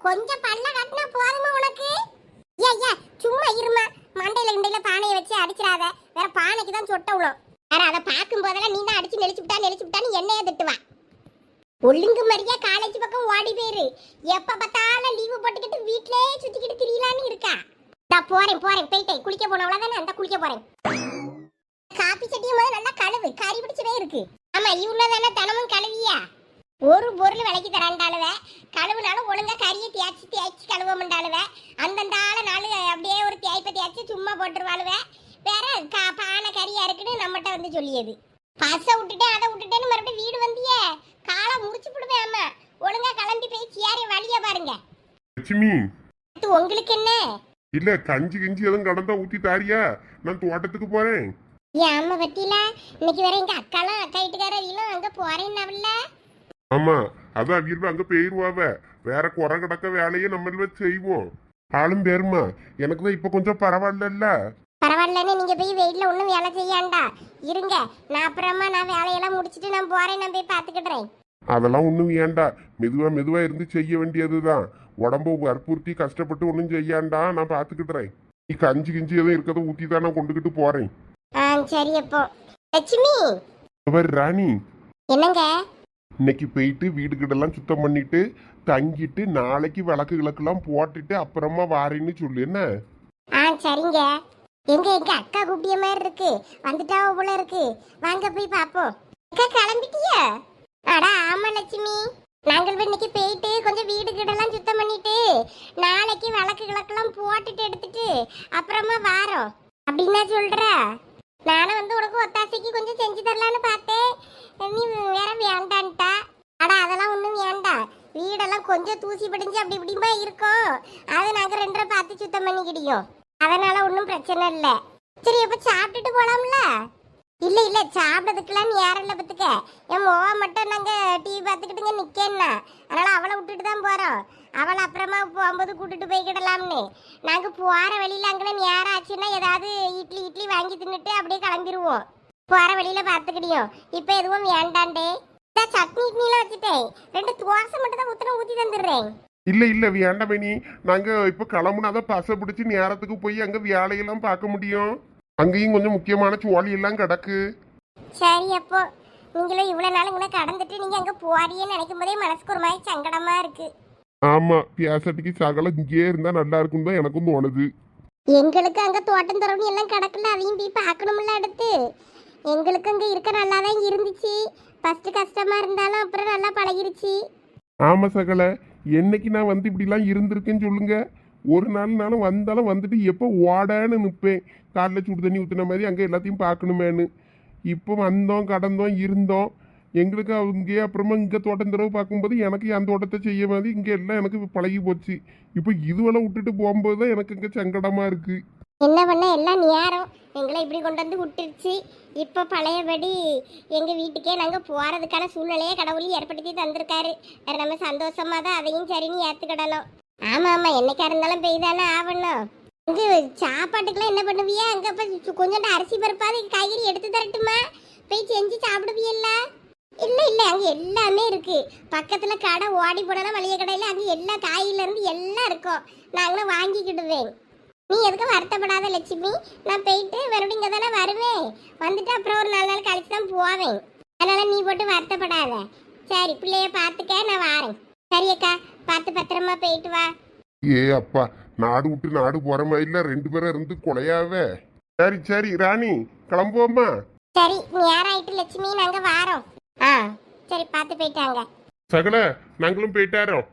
கொஞ்சம் பல்ல கட்டினா போதுமா உனக்கு? ஐயா சும்மா இருமா. மண்டையில கிண்டையில பானையை வச்சு அடிச்சிடாத. வேற பானைக்கு தான் சொட்ட விடும். வேற அதை பார்க்கும் போதெல்லாம் நீ தான் அடிச்சு நெளிச்சுட்டான்னு என்னைய திட்டுவா. ஒழுங்கு மாதிரியா காலேஜ் பக்கம் ஓடி போயிரு. எப்ப பார்த்தாலும் லீவு போட்டுக்கிட்டு வீட்லயே சுத்திக்கிட்டு திரியலான்னு இருக்கா. நான் போறேன் போயிட்டேன். குளிக்க போனவளதானே அந்த குளிக்க போறேன். காப்பி சட்டியும் போது நல்லா கழுவு. கறி பிடிச்சவே இருக்கு. ஆமா இவ்வளவுதானே தினமும் கழுவியா? ஒரு பொருள் விலைக்கு தராண்டாளுவ. கழுவுனாலும் ஒழுங்கா கறியை தேய்ச்சி கழுவமாண்டாளுவ. அந்தந்த நாள் அப்படியே ஒரு தேய்ச்சி சும்மா போட்டுருவாளுவ. வேற பானை கறியா இருக்குன்னு நம்மகிட்ட வந்து சொல்லியது. பசை விட்டுட்டேன் அதை விட்டுட்டேன்னு மறுபடியும் வீடு வந்தியே காலை முறிச்சு விடுவேன். அம்மா ஒழுங்கா கிளம்பி போய் சேரிய வழியா பாருங்க. லட்சுமி உங்களுக்கு என்ன இல்ல கஞ்சி எதுவும் கடந்தா ஊத்தி தாரியா? நான் தோட்டத்துக்கு போறேன். என் அம்மா பத்தியில இன்னைக்கு வேற எங்க அக்காலாம் அக்கா வீட்டுக்காரெல்லாம் அங்க போறேன்னாவில்ல. ஆமா அதான் வீர்வ அங்க போயிருவாவ. வேற குறை கிடக்க வேலையை நம்ம செய்வோம். ஆளும் பேருமா எனக்கு தான் இப்ப கொஞ்சம் பரவாயில்ல. பரவாயில்லன்னு நீங்க போய் வெயிட்ல ஒன்றும் வேலை செய்யாண்டா இருங்க. நான் அப்புறமா நான் வேலையெல்லாம் முடிச்சிட்டு நான் போறேன். நான் போய் பார்த்துக்கிடுறேன். அதெல்லாம் ஒண்ணும் ஏண்டா. மெதுவா இருந்து செய்ய வேண்டியதுதான். உடம்பு வற்புறுத்தி கஷ்டப்பட்டு ஒன்றும் செய்யாண்டா. நான் பார்த்துக்கிடுறேன். நீ கஞ்சி எதுவும் இருக்கதை ஊத்தி தான் நான் கொண்டுகிட்டு போறேன். சரி அப்போ லட்சுமி ராணி என்னங்க இன்னைக்கு போயிட்டு வீடு கிட்டெல்லாம் சுத்தம் பண்ணிட்டு தங்கிட்டு நாளைக்கு விளக்குகளுக்கெல்லாம் போட்டுட்டு அப்புறமா வாரேன்னு சொல்லு. என்ன? சரிங்க. எங்க அக்கா கூப்பிய மாதிரி இருக்கு. வந்துட்டா போல இருக்கு. வாங்க போய் பாப்போம். அக்கா கிளம்பிட்டியா? அடா ஆமா லட்சுமி. நாங்கள் இன்னைக்கு போயிட்டு கொஞ்சம் வீடு கிடலாம் சுத்தம் பண்ணிட்டு நாளைக்கு விளக்குகளுக்கெல்லாம் போட்டுட்டு எடுத்துட்டு அப்புறமா வாரோம் அப்படின்னா சொல்ற. நானும் வந்து உனக்கு ஒத்தாசைக்கு கொஞ்சம் செஞ்சு தரலான்னு பார்த்தேன். நீ வேற வேண்டான்ட்டா. அடா அதெல்லாம் ஒன்றும் வேண்டாம். வீடெல்லாம் கொஞ்சம் தூசி படிஞ்சு அப்படி இப்படிமா இருக்கும். அதை நாங்கள் 2 பார்த்து சுத்தம் பண்ணிக்கிடியோம். அதனால ஒன்றும் பிரச்சனை இல்லை. சரி அப்போ சாப்பிட்டுட்டு போலாம்ல? இல்லை சாப்பிட்றதுக்கெல்லாம் நேரம் இல்லை பத்துக்க. என் மோவா மட்டும் நாங்கள் டிவி பார்த்துக்கிட்டுங்க நிற்கேன்னா அதனால அவளை விட்டுட்டு தான் போகிறோம். அவளை அப்புறமா போகும்போது கூட்டிட்டு போய்கிடலாம்னு. நாங்கள் போகிற வழியில் அங்கே நேரம் ஆச்சுன்னா ஏதாவது இட்லி வாங்கி தின்னுட்டு அப்படியே கிளம்பிடுவோம். போகிற வழியில் பார்த்துக்கிடியோம். இப்போ எதுவும் வேண்டாண்டே. சட்னி இட்லிலாம் வச்சுட்டேன். 2 தோசை மட்டும் தான் ஊற்றி தந்துடுறேன். இல்ல வேண்டாம் நீ. நாங்க இப்ப கிளம்புனாதான் பசை பிடிச்சி நேரத்துக்கு போய் அங்க வேலையெல்லாம் பார்க்க முடியும். அங்கேயும் கொஞ்சம் முக்கியமான சோழி எல்லாம் கிடக்கு. சரி அப்போ நீங்களும் இவ்வளவு நாள் இங்கே கடந்துட்டு நீங்க அங்க போறீங்கன்னு நினைக்கும் போதே மனசுக்கு ஒரு மாதிரி சங்கடமா இருக்கு. ஆமா பியாசட்டிக்கு சகல இங்கே இருந்தா நல்லா இருக்கும் தான் எனக்கும் தோணுது. எங்களுக்கு அங்க தோட்டம் தரவணி எல்லாம் கிடக்குல அதையும் போய் பார்க்கணும்ல அடுத்து. எங்களுக்கு அங்க இருக்க நல்லா தான் இருந்துச்சு. ஃபர்ஸ்ட் கஷ்டமா இருந்தாலும் அப்புறம் நல்லா பழகிருச்சு. ஆமா சகல என்னைக்கு நான் வந்து இப்படிலாம் இருந்திருக்கேன்னு சொல்லுங்க. ஒரு நாள்னாலும் வந்தாலும் வந்துட்டு எப்போ ஓடான்னு நிற்பேன். காலைல சுடு தண்ணி ஊற்றின மாதிரி அங்கே எல்லாத்தையும் பார்க்கணுமேனு. இப்போ வந்தோம் கடந்தோம் இருந்தோம். எங்களுக்கு அங்கேயே அப்புறமா இங்கே தோட்டம் தடவை பார்க்கும்போது எனக்கு என் தோட்டத்தை செய்ய மாதிரி இங்கே எல்லாம் எனக்கு பழகி போச்சு. இப்போ இதுவெல்லாம் விட்டுட்டு போகும்போது தான் எனக்கு இங்கே சங்கடமாக இருக்குது. என்ன பண்ண எல்லாம் நேரம் எங்களை இப்படி கொண்டு வந்து விட்டுருச்சு. இப்போ பழையபடி எங்கள் வீட்டுக்கே நாங்கள் போகிறதுக்கான சூழ்நிலையை கடவுள் ஏற்படுத்தி தந்திருக்காரு. வேறு நம்ம சந்தோஷமாக தான் அதையும் சரின்னு ஏற்றுக்கிடணும். ஆமாம் என்னைக்கா இருந்தாலும் பெய்தானே ஆகணும். இங்கே சாப்பாட்டுக்கெல்லாம் என்ன பண்ணுவியா? அங்கே இப்போ கொஞ்சோண்டு அரிசி பருப்பாது காய்கறி எடுத்து தரட்டுமா? போய் செஞ்சு சாப்பிடுவியல்ல? இல்லை அங்கே எல்லாமே இருக்குது. பக்கத்தில் கடை ஓடி போடலாம் மளிகை கடையில் அங்கே எல்லா காயிலேருந்து எல்லாம் இருக்கும். நாங்களும் வாங்கிக்கிடுவேன். நீ எதுக்கு வருத்தப்படாத லட்சுமி. நான் போயிட்டு மறுபடியும் இங்கே தானே வருவேன். வந்துட்டு அப்புறம் ஒரு 4 நாள் கழிச்சு தான் போவேன். அதனால் நீ போட்டு வருத்தப்படாத. சரி பிள்ளைய பார்த்துக்க நான் வாரேன். சரியக்கா பார்த்து பத்திரமா போயிட்டு வா. ஏ அப்பா நாடு விட்டு நாடு போற மாதிரி 2 பேரும் இருந்து கொலையாவே. சரி ராணி கிளம்புவோமா? சரி நேரம் ஆயிட்டு லட்சுமி நாங்கள் வாரோம். சரி பார்த்து போயிட்டாங்க. சகல நாங்களும் போயிட்டாரோம்.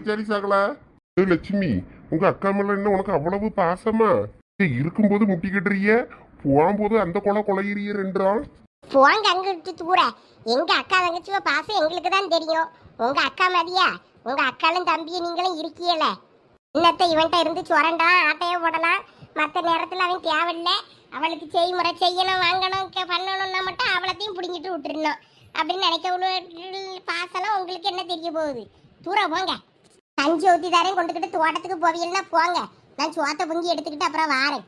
சரி சகல. லட்சுமி உங்க அக்கா மேல என்ன உனக்கு அவ்வளவு பாசமா? இருக்கும்போது முட்டி கட்டுறிய, போகும்போது அந்த கொலையிறிய 2. போங்க அங்கிட்டு தூர. எங்க அக்கா தங்கச்சிவ பாசம் எங்களுக்கு தான் தெரியும். உங்க அக்கா மதியா? உங்க அக்காலும் தம்பியும் நீங்களும் இருக்கியல. இன்னத்தை இவன்ட்ட இருந்து சுரண்டான் ஆட்டையோ போடலாம். மற்ற நேரத்தில் அவன் தேவையில்லை. அவளுக்கு செய்முறை செய்யணும் வாங்கணும் பண்ணணும்னா மட்டும் அவளத்தையும் பிடிங்கிட்டு விட்டுருணும் அப்படின்னு நினைக்க பாசெல்லாம் உங்களுக்கு என்ன தெரிய போகுது? தூரம் போங்க. கஞ்சி ஊற்றி தரேன் கொண்டுக்கிட்டு தோட்டத்துக்கு போவீங்கன்னா போங்க. நான் சோத்தை பொங்கி எடுத்துக்கிட்டு அப்புறம் வாரேன்.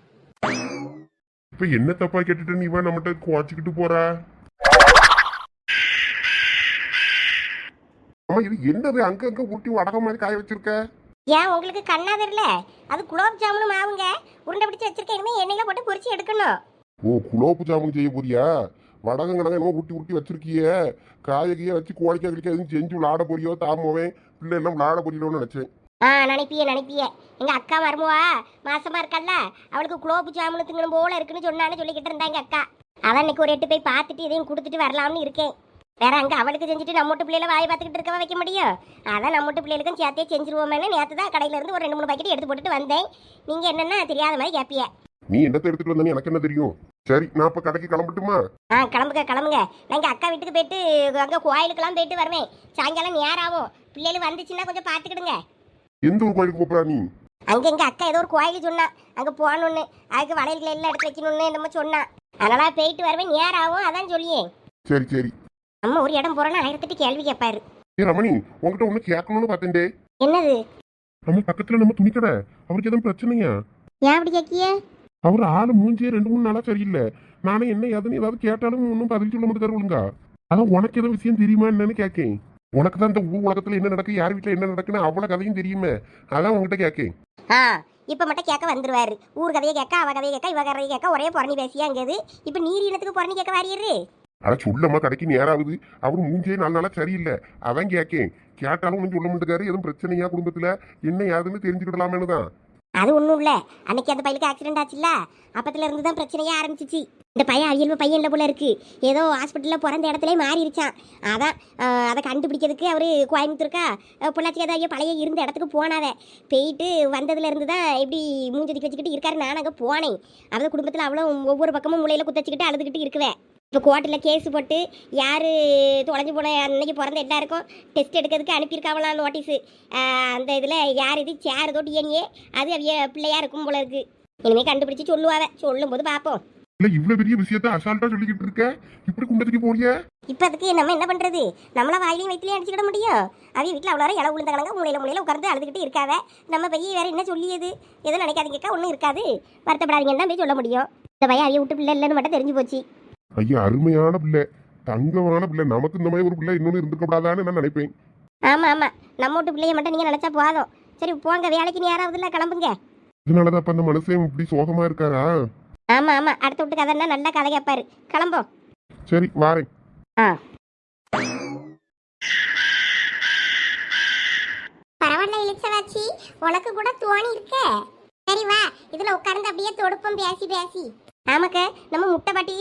இப்ப என்ன தப்பா கேட்டுட்டு நீ நம்மகிட்ட குவாச்சிக்கிட்டு போறா? அம்மா இது என்னது அங்கங்க உருட்டி வடக மாதிரி காய வச்சிருக்க? ஏன் உங்களுக்கு கண்ணா தெரியல? அது குலோப் ஜாமுன் மாவுங்க. உருண்டை பிடிச்சி வச்சிருக்கேன். இனிமே எண்ணெயில போட்டு பொரிச்சு எடுக்கணும். ஓ குலோப்பு ஜாமுன் செய்ய போறியா? வடகம் கடகம் என்னமோ உருட்டி உருட்டி வச்சிருக்கியே, காயகையே வச்சு கோழிக்கா கிளிக்க எதுவும் செஞ்சு விளாட போறியோ தாமோவே, பிள்ளை எல்லாம் விளாட போறியோன்னு நினைச்சேன். நினைப்பிய எங்க அக்கா மருமவா மாசமா இருக்கல்ல, அவளுக்கு குலோப்பு ஜாமுன் திங்கணும் போல இருக்குன்னு சொன்னான்னு சொல்லிக்கிட்டு இருந்தா எங்க அக்கா. அதான் இன்னைக்கு ஒரு 8 போய் பார்த்துட்டு இதையும் கொடுத்துட்டு வரலாம்னு இருக்கேன். வேற அங்க அவளுக்கு செஞ்சுட்டு நம்ம வீட்டு பிள்ளைல வாய் பார்த்துக்கிட்டு இருக்கவா வைக்க முடியும்? அதான் நம்ம வீட்டு பிள்ளைகளுக்கும் சேர்த்தே செஞ்சிருவோமேனு நேற்று தான் கடையில இருந்து ஒரு 2-3 பாக்கெட் எடுத்து போட்டுட்டு வந்தேன். நீங்க என்னன்னா தெரியாத மாதிரி கேப்பிய. நீ என்னத்தை எடுத்துட்டு வந்தேன்னு எனக்கு என்ன தெரியும்? சரி நான் இப்ப கடைக்கு கிளம்பட்டுமா? கிளம்புங்க கிளம்புங்க. நான் எங்க அக்கா வீட்டுக்கு போயிட்டு அங்க கோயிலுக்கெல்லாம் போயிட்டு வருவேன். சாயங்காலம் நேரம் ஆகும். பிள்ளைகள் வந்துச்சுன்னா கொஞ்சம் பார்த்துக்கிடுங்க. எந்த ஒரு கோயிலுக்கு போறா நீ? அங்க எங்க அக்கா ஏதோ ஒரு கோயில் சொன்னா, அங்க போகணும்னு, அதுக்கு வளையல்கள் எல்லாம் எடுத்து வைக்கணும்னு என்னமோ சொன்னா. அதனால போயிட்டு வருவேன், நேரம் ஆகும், அதான் சொல்லியே. சரி சரி. நம்ம ஒரு இடம் போறோம்னா 1008 கேள்வி கேட்பாரு. ஏ ரமணி, உங்ககிட்ட ஒண்ணு கேட்கணும்னு பார்த்தேன்டே. என்னது? நம்ம பக்கத்துல நம்ம துணிக்கடை, அவருக்கு எதுவும் பிரச்சனையா? ஏன் அப்படி கேக்கிய? அவர் ஆளு மூஞ்சியே 2-3 நாளா சரியில்லை. நானே என்ன ஏதுன்னு ஏதாவது கேட்டாலும் ஒன்றும் பதில் சொல்ல மாட்டேன் ஒழுங்கா. அதான் உனக்கு எதுவும் விஷயம் தெரியுமா என்னன்னு கேட்கேன். உனக்கு தான் இந்த ஊர் உலகத்துல என்ன நடக்கு, யார் வீட்டுல என்ன நடக்குன்னு அவ்வளவு கதையும் தெரியுமே, அதான் உங்ககிட்ட கேட்கேன். இப்ப மட்டும் கேட்க வந்துருவாரு. ஊர் கதையை கேட்க, அவ கதையை கேட்க, இவ கதையை கேட்க, ஒரே புறணி பேசியாங்கிறது. இப்ப நீர் இனத்துக்கு புறணி கேட்க வாரியரு. அட சொல்லம்மா, கடைக்கு நேராகுது. அவர் மூஞ்சியே 4 நாளா சரியில்லை, அதான் கேட்கேன். கேட்டாலும் ஒன்றும் சொல்ல மாட்டேக்காரு. எதுவும் பிரச்சனையா குடும்பத்துல என்ன யாருன்னு தெரிஞ்சுக்கிடலாமேனு தான். அது ஒன்றும் இல்லை. அன்னைக்கு அந்த பையனுக்கு ஆக்சிடென்ட் ஆச்சுல்ல, அப்பத்துல இருந்து தான் பிரச்சனையே ஆரம்பிச்சிச்சு. இந்த பையன் அவியல்பு பையன் இல்லை போல இருக்கு. ஏதோ ஹாஸ்பிட்டலில் பிறந்த இடத்துல மாறிடுச்சான். அதான் அதை கண்டுபிடிக்கிறதுக்கு அவர் கோயம்புத்தூருக்கா பொள்ளாச்சி ஏதோ பழைய இருந்த இடத்துக்கு போனாவே. போயிட்டு வந்ததுல இருந்து தான் இப்படி மூஞ்சதுக்கு வச்சுக்கிட்டு இருக்காரு. நான் அங்கே போனேன். அவள் குடும்பத்தில் அவ்வளோ ஒவ்வொரு பக்கமும் முளையில குத்தச்சிக்கிட்டு அழுதுகிட்டு இருக்குவேன். இப்போ கோர்ட்டில் கேஸ் போட்டு யார் தொலைஞ்சு போன அன்னைக்கு பிறந்த எல்லாருக்கும் டெஸ்ட் எடுக்கிறதுக்கு அனுப்பியிருக்காவலாம் நோட்டீஸு. அந்த இதில் யார் இது சேருதோ டிஎன்ஏ அது அவைய பிள்ளையா இருக்கும் போல இருக்கு. இனிமேல் கண்டுபிடிச்சி சொல்லுவாவே. சொல்லும்போது பார்ப்போம். இல்ல இவ்வளவு பெரிய விஷயத்த அசால்ட்டா சொல்லிக்கிட்டு இருக்க, இப்படி குண்டத்துக்கு போறிய? இப்போ அதுக்கு நம்ம என்ன பண்ணுறது? நம்மளா வாயிலையும் வயிற்றுலையும் அடிச்சுக்கிட முடியும்? அவங்க வீட்டில் அவ்வளோ இலை விழுந்தாங்க, மூலையில் உட்கார்ந்து அழுதுகிட்டு இருக்காவே. நம்ம பையன் வேற என்ன சொல்லியது? எதுவும் நினைக்காதீங்கக்கா, ஒன்றும் இருக்காது, வருத்தப்படாதீங்கன்னு தான் போய் சொல்ல முடியும். இந்த பையன் அவைய விட்டு பிள்ளை இல்லைன்னு மட்டும் தெரிஞ்சு போச்சு. ஐயா அருமையான பிள்ளை, தங்கமான பிள்ளை. நமக்கு இந்த மாதிரி ஒரு பிள்ளை இன்னொன்று இருந்துக்கப்படாதான்னு நான் நினைப்பேன். ஆமாம், நம்ம வீட்டு பிள்ளைய மட்டும் நீங்கள் நினச்சா போதும். சரி போங்க, வேலைக்கு நீ யாராவது இல்லை, கிளம்புங்க. இதனாலதான் அப்ப அந்த மனுஷன் இப்படி சோகமா இருக்காரா? ஆமாம், அடுத்த விட்டு கதைன்னா நல்லா கதை கேட்பாரு. கிளம்போம். சரி வாரேன். பரவாயில்ல இளிச்சவாச்சி, உனக்கு கூட தோணி இருக்க. சரி வா, இதுல உட்கார்ந்து அப்படியே தொடுப்போம் பேசி பேசி. ஆமாக்க, நம்ம முட்டை பாட்டி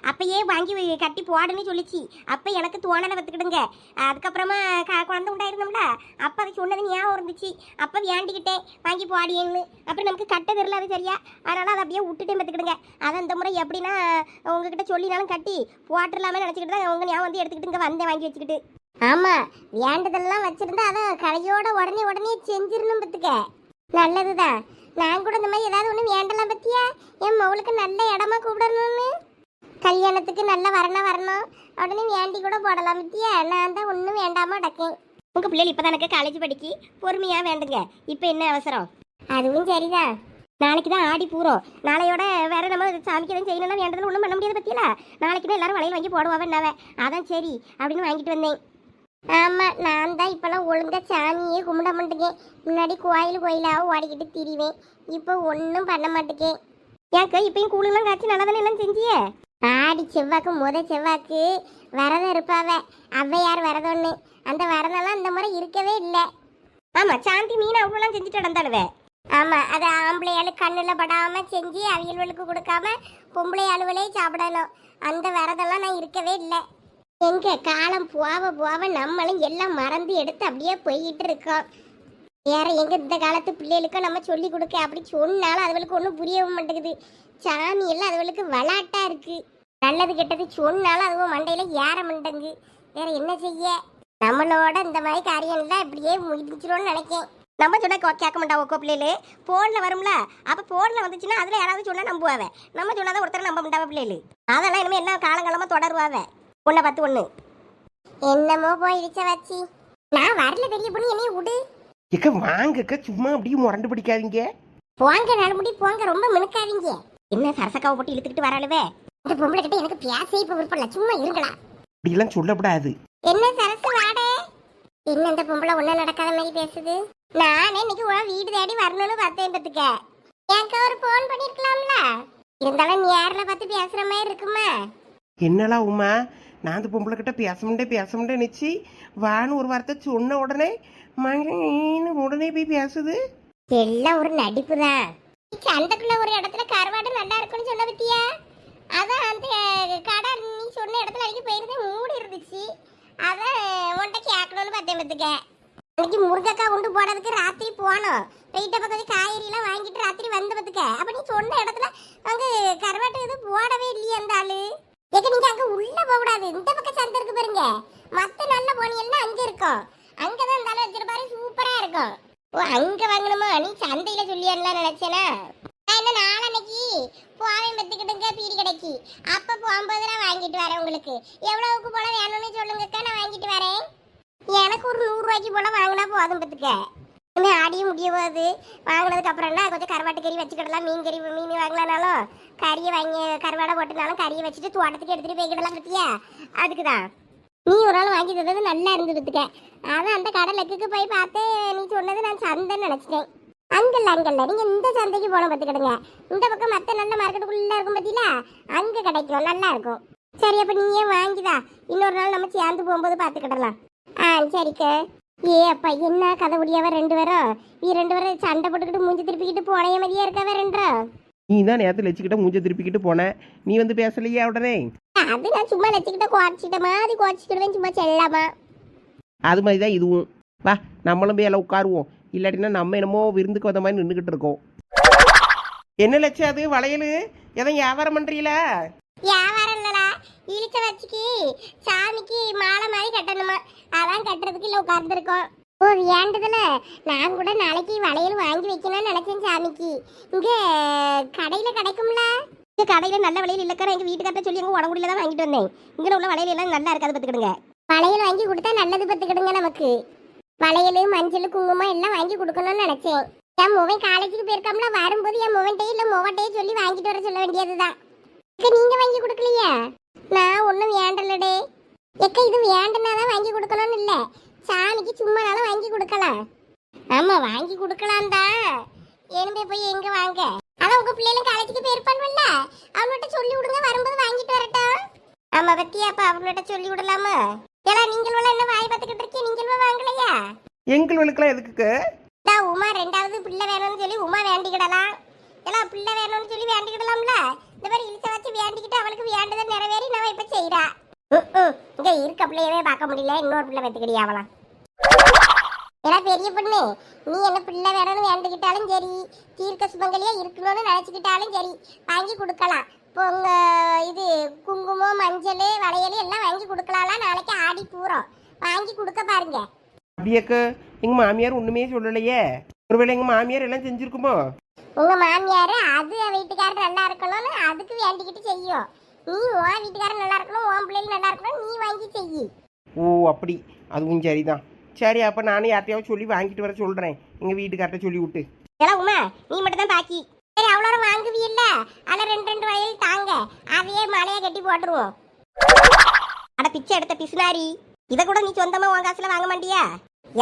அப்பயே வாங்கி கட்டி போடுன்னு சொல்லிச்சு. அப்போ எனக்கு தோணலை வத்துக்கிடுங்க. அதுக்கப்புறமா குழந்தை உண்டாயிருந்தோம்ல, அப்போ அதை சொன்னது ஞாபகம் இருந்துச்சு. அப்போ வேண்டிக்கிட்டேன் வாங்கி போடியேன்னு. அப்புறம் நமக்கு கட்ட தெரியல அது சரியா, அதனால அதை அப்படியே விட்டுட்டேன் பார்த்துக்கிடுங்க. அதை இந்த முறை எப்படின்னா உங்ககிட்ட சொல்லினாலும் கட்டி போட்டுடலாமே நினச்சிக்கிட்டு தான் உங்கள் ஞாபகம் வந்து எடுத்துக்கிட்டு இங்கே வந்தேன் வாங்கி வச்சுக்கிட்டு. ஆமாம், வேண்டதெல்லாம் வச்சுருந்தா அதை கடையோட உடனே செஞ்சிடணும் பார்த்துக்க. நல்லதுதான். நான் கூட இந்த மாதிரி ஏதாவது ஒன்று வேண்டலாம் பத்தியா, என் மவுளுக்கு நல்ல இடமா கூப்பிடணும்னு. கல்யாணத்துக்கு நல்ல வரணும் உடனே வேண்டி கூட போடலாம் பத்தியா. நான் தான் ஒன்றும் வேண்டாமல் அடக்கேன். உங்கள் பிள்ளைகள் இப்போ தானே காலேஜ் படிக்கி, பொறுமையாக வேண்டுங்க. இப்போ என்ன அவசரம்? அதுவும் சரிதான். நாளைக்கு தான் ஆடி பூரம். நாளையோட வேற நம்ம சாமிக்கு எதுவும் செய்யணும்னா வேண்டதில் ஒன்றும் பண்ண முடியாது பத்தியில. நாளைக்கு தான் எல்லாரும் வளையல் வாங்கி போடுவாவே. அதான் சரி அப்படின்னு வாங்கிட்டு வந்தேன். ஆமாம், நான் தான் இப்போல்லாம் ஒழுங்காக சாமியே கும்பிட மாட்டேங்கேன். முன்னாடி கோயிலாக ஓடிக்கிட்டு திரிவேன். இப்போ ஒன்றும் பண்ண மாட்டேங்கேன். ஏக்கா இப்பயும் கூழுலாம் காய்ச்சி நல்லா தானே எல்லாம் செஞ்சியே? ஆடி செவ்வாய்க்கு செவ்வாய்க்கு விரதம் இருப்பாவ. ஔவையார் விரதம்னு. அந்த விரதம்லாம் இந்த முறை இருக்கவே இல்லை. ஆமாம், சாந்தி மீன் அவ்வளோலாம் செஞ்சுட்டு நடந்தாளுவே. ஆமாம், அது ஆம்பளையாள் கண்ணில் படாமல் செஞ்சு அவியல்களுக்கு கொடுக்காம பொம்பளை அலுவலே சாப்பிடணும். அந்த விரதம்லாம் நான் இருக்கவே இல்லை. எங்க காலம் போவ நம்மளும் எல்லாம் மறந்து எடுத்து அப்படியே போய்கிட்டு இருக்கோம். வேற எங்க இந்த காலத்து பிள்ளைகளுக்கும் நம்ம சொல்லி கொடுக்க அப்படி சொன்னாலும் அதுகளுக்கு ஒன்றும் புரியவும் மாட்டேங்குது. சாமி எல்லாம் அதுகளுக்கு விளாட்டா இருக்கு. நல்லது கெட்டது சொன்னாலும் அதுவும் மண்டையில ஏற மாட்டேங்குது. வேற என்ன செய்ய? நம்மளோட இந்த மாதிரி காரியம்லாம் இப்படியே முடிச்சிடும்னு நினைக்கேன். நம்ம சொன்னா கேட்க மாட்டா ஒக்கோ பிள்ளைகளு. போன்ல வரும்ல, அப்ப போன்ல வந்துச்சுன்னா அதுல யாராவது சொன்னா நம்புவாவே. நம்ம சொன்னாதான் ஒருத்தர் நம்ப மாட்டாவ பிள்ளைகளு. அதெல்லாம் இனிமே என்ன காலங்காலமா தொடருவாவே. 1-10-1 என்னமோ போயிடுச்ச வச்சி. நான் வரல பெரிய பொண்ணு, என்னைய விடு. ஏக்க வாங்கக்க, சும்மா அப்படியே முரண்டு பிடிக்காதீங்க. போங்க நடுமுடி போங்க, ரொம்ப மினுக்காதீங்க. என்ன சரசக்காவை போட்டு இழுத்துக்கிட்டு வராளுவே? இந்த பொம்பளை கிட்ட எனக்கு பேசவே இப்ப விருப்பம் இல்ல, சும்மா இருங்களா. அப்படிலாம் சொல்லக்கூடாது. என்ன சரசு வாடே? இன்னும் அந்த பொம்பளை ஒன்றும் நடக்காத மாதிரி பேசுது. நானே இன்னைக்கு உன் வீடு தேடி வரணும்னு பார்த்தேன் பத்துக்க. எனக்கு ஒரு ஃபோன் பண்ணிருக்கலாம்ல. இருந்தாலும் நேரில் பார்த்து பேசுற மாதிரி இருக்குமா? என்னடா உமா, நான் அந்த பொம்பளை கிட்ட பேச நினச்சி வான்னு ஒரு வார்த்தை சொன்ன உடனே மகன்னு உடனே போய் பேசுது. எல்லாம் ஒரு நடிப்பு தான். சந்தைக்குள்ள ஒரு இடத்துல கருவாடு நல்லா இருக்குன்னு சொன்ன பத்தியா? அதான் அந்த கடை நீ சொன்ன இடத்துல அன்னைக்கு போயிருந்தேன், மூடி இருந்துச்சு. அதான் உன்கிட்ட கேட்கணும்னு பார்த்தேன் பத்துக்க. இன்னைக்கு முருங்கக்காய் கொண்டு போனதுக்கு ராத்திரி போனோம். வெயிட்ட பக்கம் காய்கறிலாம் வாங்கிட்டு ராத்திரி வந்த பத்துக்க. அப்ப நீ சொன்ன இடத்துல அங்க கருவாட்டு இது போடவே இல்லையே அந்த ஆளு. ஏக்க நீங்க அங்க உள்ள போக கூடாது. இந்த பக்கம் சந்தை இருக்கு பாருங்க. மத்த நல்ல போனியெல்லாம் அங்க இருக்கும். அங்கதான் அந்த ஆளு வச்சிருப்பாரு, சூப்பரா இருக்கும். ஓ அங்க வாங்கணுமா? நீ சந்தையில சொல்லியான்லாம் நினைச்சேனா? நான் என்ன நாளன்னைக்கு போவேன் பத்துக்கிட்டுங்க பீடி கடைக்கு. அப்ப போகும்போது நான் வாங்கிட்டு வரேன். உங்களுக்கு எவ்வளவுக்கு போல வேணும்னு சொல்லுங்கக்கா, நான் வாங்கிட்டு வரேன். எனக்கு ஒரு 100 ரூபாய்க்கு போல வாங்கினா போதும் பத்துக்க. இனிமே ஆடியும் முடிய போகுது. வாங்கினதுக்கு அப்புறம்னா கொஞ்சம் கருவாட்டு கறி வச்சுக்கிடலாம். மீன் வாங்கலானாலும் கறியை வாங்கி கருவாடை போட்டுனாலும் கறியை வச்சுட்டு தோட்டத்துக்கு எடுத்துட்டு போய்கிடலாம் பத்தியா? அதுக்குதான் நீ ஒரு நாள் வாங்கி தந்தது நல்லா இருந்து பத்துக்க. அதான் அந்த கடலுக்கு போய் பார்த்து நீ சொன்னது நான் சந்தைன்னு நினைச்சிட்டேன். அங்கல்ல நீங்க இந்த சந்தைக்கு போன பத்துக்கிடுங்க. இந்த பக்கம் மத்த நல்ல மார்க்கெட்டுக்குள்ள இருக்கும் பத்தியில அங்க கிடைக்கும், நல்லா இருக்கும். சரி அப்ப நீயே வாங்கிதா, இன்னொரு நாள் நம்ம சேர்ந்து போகும்போது பாத்துக்கிடலாம். சரிக்கா. ஏ அப்பா என்ன கதை முடியாவ 2 பேரும்? நீ 2 பேரும் சண்டை போட்டுக்கிட்டு மூஞ்சி திருப்பிக்கிட்டு போனைய மாதிரியா இருக்காவ 2. நீ தான் நேரத்தில் லட்சிக்கிட்ட மூஞ்ச திருப்பிக்கிட்டு போன, நீ வந்து பேசலையா உடனே? அது நான் சும்மா லட்சிக்கிட்ட குறைச்சிட்ட மாதிரி குறைச்சிக்கிடுவேன், சும்மா செல்லாமா. அது மாதிரி தான் இதுவும். வா நம்மளும் போய் எல்லாம் உட்காருவோம், இல்லாட்டினா நம்ம என்னமோ விருந்துக்கு வந்த மாதிரி நின்றுக்கிட்டு இருக்கோம். என்ன லட்சம் அது வளையல் எதுவும் வியாபாரம் பண்ணுறீங்களா? வியாபாரம் இல்லடா, இழுச்ச வச்சுக்கு சாமிக்கு மாலை மாதிரி கட்டணுமா, அதான் கட்டுறதுக்கு இல்லை உட்கார்ந்துருக்கோம். ஓ வேண்டதுல நான் கூட நாளைக்கு வளையல் வாங்கி வைக்கணும்னு நினைச்சேன் சாமிக்கு. இங்க கடையில கிடைக்கும்ல? இங்க கடையில நல்ல வளையல் இல்லக்கா, எங்க வீட்டுக்கார்ட்ட சொல்லி எங்க உடம்புல தான் வாங்கிட்டு வந்தேன். இங்க உள்ள வளையல் எல்லாம் நல்லா இருக்காது பத்துக்கிடுங்க. வளையல் வாங்கி கொடுத்தா நல்லது பத்துக்கிடுங்க. நமக்கு வளையல் மஞ்சள் குங்குமம் எல்லாம் வாங்கி கொடுக்கணும்னு நினைச்சேன். என் மோவன் காலேஜுக்கு போயிருக்காமல, வரும்போது என் மோவன்ட்டே இல்லை மோவட்டையே சொல்லி வாங்கிட்டு வர சொல்ல வேண்டியதுதான். நீங்க வாங்கி கொடுக்கலையா? நான் ஒன்றும் வேண்டலடே. எக்க இது வேண்டனாதான் வாங்கி கொடுக்கணும்னு இல்லை, சாமிக்கு சும்மானாலும் வாங்கி கொடுக்கலாம். ஆமா வாங்கி கொடுக்கலாம் தான். எலும்பே போய் எங்க வாங்க? அதான் உங்க பிள்ளைகளும் காலேஜுக்கு போயிருப்பான்ல, அவங்கள்ட்ட சொல்லி விடுங்க, வரும்போது வாங்கிட்டு வரட்டும். ஆமா பத்தியா, அப்ப அவங்கள்ட்ட சொல்லி விடலாமா? ஏன்னா நீங்கள் என்ன வாய் பார்த்துக்கிட்டு இருக்கீங்க, நீங்கள் வாங்கலையா? எங்களுக்கெல்லாம் எதுக்கு? உமா 2வது பிள்ளை வேணும்னு சொல்லி உமா வேண்டிக்கிடலாம். எல்லாம் பிள்ளை வேணும்னு சொல்லி வேண்டிக்கிடலாம்ல. இந்த மாதிரி இழுச்ச வச்சு வேண்டிக்கிட்டு அவளுக்கு வேண்டுதல் நிறைவேறி நம்ம இப்ப செய்யறா. இங்க இருக்க பிள்ளையவே பார்க்க முடியல, இன்னொரு பிள்ளை பெற்றுக்கிடியா அவளாம். ஏன்னா பெரிய பொண்ணு, நீ என்ன பிள்ளை வேணும்னு வேண்டிக்கிட்டாலும் சரி, தீர்க்க சுமங்கலியா இருக்கணும்னு நினைச்சுக்கிட்டாலும் சரி வாங்கி கொடுக்கலாம். இப்போ உங்க இது குங்குமம் மஞ்சள் வளையல் எல்லாம் வாங்கி கொடுக்கலாம். நாளைக்கு ஆடி பூரம் வாங்கி கொடுக்க பாருங்க. அப்படியாக்க எங்க மாமியார் ஒண்ணுமே சொல்லலையே, ஒருவேளை எங்க மாமியார் எல்லாம் செஞ்சிருக்குமோ? உங்க மாமியாரு அது வீட்டுக்காரர் நல்லா இருக்கணும்னு அதுக்கு வேண்டிக்கிட்டு செய்யும். நீ உன் வீட்டுக்காரர் நல்லா இருக்கணும், உன் பிள்ளைகள் நல்லா இருக்கணும், நீ வாங்கி செய்யி. ஓ அப்படி, அதுவும் சரிதான். சரி அப்ப நானும் யார்ட்டையாவது சொல்லி வாங்கிட்டு வர சொல்றேன், எங்க வீட்டுக்கார்ட்ட சொல்லி விட்டு. எல்லாம் உமா நீ மட்டும் தான் பாக்கி. சரி அவ்வளோ வாங்குவீல்ல, அதில் 2 வளையல் தாங்க, அதையே மலையை கட்டி போட்டுருவோம். அட பிச்சை எடுத்த பிசுனாரி, இதை கூட நீ சொந்தமா உன் காசுல வாங்க மாட்டியா?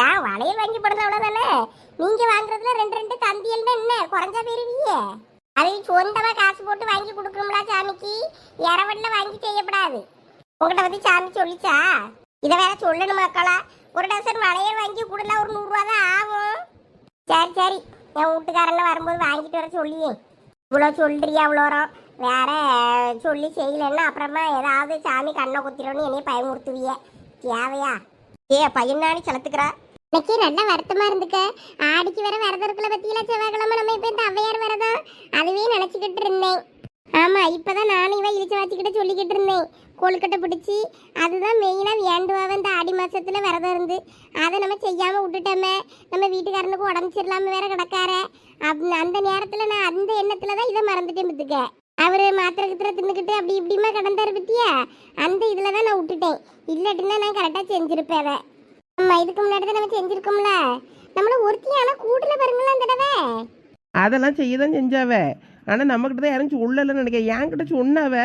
ஏன் வளையல் வாங்கி போடுறது அவ்வளோதானே. நீங்க வாங்குறதுல 2 தந்தியல்னா என்ன குறைஞ்சா போயிருவீங்க. அதை சொந்தமா காசு போட்டு வாங்கி கொடுக்கணும்ல சாமிக்கு, இரவல்ல வாங்கி செய்யப்படாது. உங்கள்கிட்ட வந்து சாமி சொல்லிச்சா? இதை வேற சொல்லணுமாக்களா? ஒரு டசன் வளையல் வாங்கி கொடுலாம், ஒரு 100 ரூபா தான் ஆகும். சரி சரி, என் வீட்டுக்காரெல்லாம் வரும்போது வாங்கிட்டு வர சொல்லியே. இவ்வளோ சொல்றியா அவ்வளோரம், வேற சொல்லி செய்யலன்னா அப்புறமா ஏதாவது சாமி கண்ணை குத்திரோன்னு என்னைய பயமுறுத்துவிய, தேவையா? பையனானி செலுத்துக்கிறா. இன்னைக்கு நல்லா வருத்தமா இருந்துக்க. ஆடிக்கு வேற விரதம் இருக்கல பத்தியில, செவ்வாய்க்கிழமை நம்ம இப்ப இந்த அவ்வையார் விரதம், அதுவே நினைச்சுக்கிட்டு இருந்தேன். ஆமா இப்பதான் நானும் இவ இழிச்ச வாச்சிக்கிட்ட சொல்லிக்கிட்டு இருந்தேன், கொழுக்கட்டை பிடிச்சி அதுதான் மெயினா வேண்டுவாவ இந்த ஆடி மாசத்துல விரதம் இருந்து. அதை நம்ம செய்யாம விட்டுட்டோமே, நம்ம வீட்டுக்காரனுக்கு உடம்பு சரியில்லாம வேற கிடக்கார. அந்த நேரத்துல நான் அந்த எண்ணத்துலதான் இதை மறந்துட்டேன் பத்துக்க. அவரு மாத்திரை கித்திர தின்னுக்கிட்டு அப்படி இப்படிமா கிடந்தாரு பத்தியா, அந்த இதுலதான் நான் விட்டுட்டேன். இல்லாட்டின்னா நான் கரெக்டா செஞ்சிருப்பேன். ஆமா இதுக்கு முன்னாடி தான் நம்ம செஞ்சிருக்கோம்ல. நம்மள ஒருத்தியான கூட்டுல பாருங்களா தடவை. அதெல்லாம் செய்யதான் செஞ்சாவ, ஆனா நம்மகிட்ட தான் யாரும் சொல்லலன்னு நினைக்கிறேன். என்கிட்ட சொன்னாவ,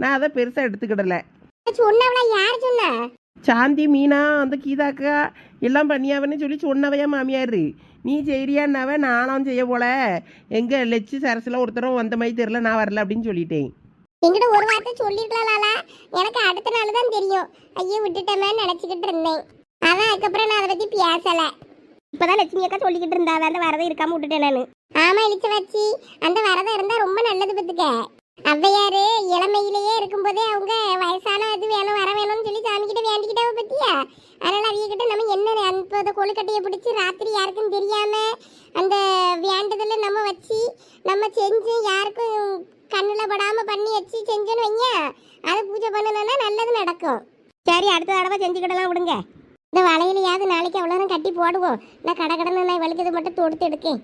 நான் அதை பெருசா எடுத்துக்கிடல. சொன்னவளா? யார் சொன்னா? சாந்தி மீனா அந்த கீதாக்கா எல்லாம் பண்ணியாவன்னு சொல்லி சொன்னவையா மாமியார். நீ செய்றியான்னாவ நானும் செய்ய போல. எங்கே லெச்சு சரசில் ஒருத்தரும் வந்த மாதிரி தெரில, நான் வரல அப்படின்னு சொல்லிட்டேன். என்கிட்ட ஒரு வார்த்தை சொல்லிருக்கலாம்ல. எனக்கு அடுத்த நாள் தான் தெரியும். ஐயோ விட்டுட்டமே நினைச்சுக்கிட்டு இருந்தேன். அதான் அதுக்கப்புறம் நான் அதை பத்தி பேசல. இப்பதான் லட்சுமி அக்கா சொல்லிக்கிட்டு இருந்தா அந்த வரதை இருக்காம விட்டுட்டேன் நானு. ஆமா இழிச்ச வச்சு அந்த வரதம் இருந்தா ரொம்ப நல்லது பத்துக்க. ஔவையாரு இளமையிலேயே இருக்கும்போதே அவங்க வயசான இது வேணும் வர வேணும்னு சொல்லி சாமி கிட்ட வேண்டிக்கிட்டாவ பத்தியா. அதனால அவங்க கிட்ட நம்ம என்ன அந்த கொழுக்கட்டையை பிடிச்சி ராத்திரி யாருக்கும் தெரியாம அந்த வேண்டுதல நம்ம வச்சு நம்ம செஞ்சு யாருக்கும் கண்ணுல படாம பண்ணி வச்சு செஞ்சோன்னு வைங்க, அதை பூஜை பண்ணணும்னா நல்லது நடக்கும். சரி அடுத்த தடவை செஞ்சுக்கிடலாம் விடுங்க. இந்த வளையலையாவது நாளைக்கு அவ்வளோ கட்டி போடுவோம். நான் கடை கடனை நான் வலிக்கிறது மட்டும் தொடுத்து எடுக்கேன்.